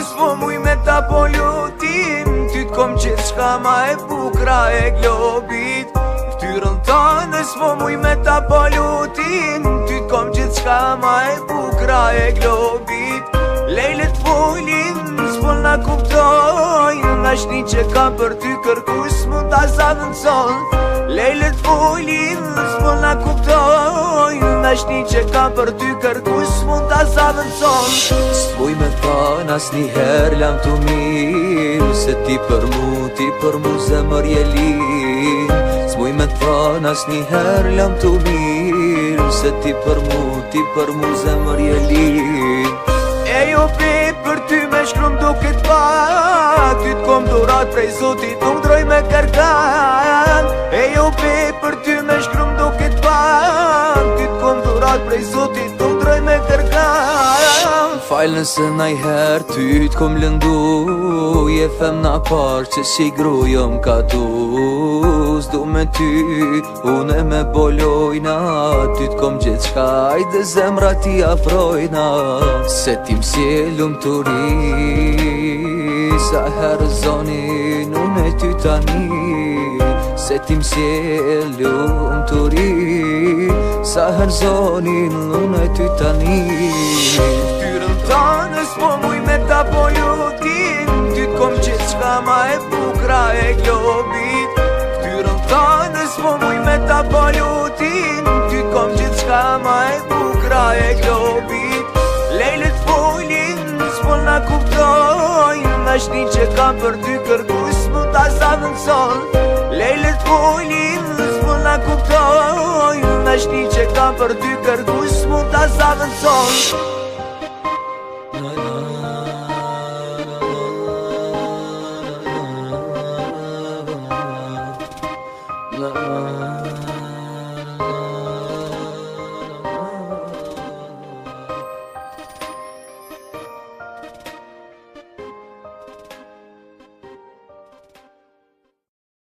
s'po muj me ta polutim, ty t'kom gjithë shka ma e bukra e globit. Ftyrën tënde s'po muj me ta polutim, ty t'kom gjithë shka ma e bukra e globit. Lejlet folin, s'po na kuptojnë, ashtë një që kam për ty kërkus mund ta zavëndson. Lejlet folin, s'po na kuptojnë, ashtë një që kam për ty kërkus mund ta zavëndson. S'puj me than as njëherë lam të mirë, se ti për mu zemër je lirë. S'puj me than as njëherë lam të mirë, se ti për mu zemër je lirë. E jo për ty me shkrum duket pak, ty t'kom durat prej Zotit nuk droj me kërkan. E jo për ty me shkrum duket pak, ty t'kom durat prej Zotit nuk droj me kërkan. Falë nëse najher ty t'kom lëndu, je femna par që si grujëm ka tu. S'du me ty, une me bolojna, ty t'kom gjithë shkaj dhe zemra ti afrojna. Se ti m'sjellum të ri, sa herë zonin une ty tani. Se ti m'sjellum të ri, sa herë zonin une ty tani. Ftyrën tënde s'po muj me ta polutim, ty t'kom gjithë shka ma e bukra e globit. Ftyrën tënde s'po muj me ta polutim, ty t'kom gjithë shka ma e bukra e globit. Lejlet folin, s'po na kuptojnë, ashtë një që kam për ty kërkus mund ta zavëndson. Lejlet folin, s'po na kuptojnë, ashtë një që kam për ty kërkus mund ta zavëndson.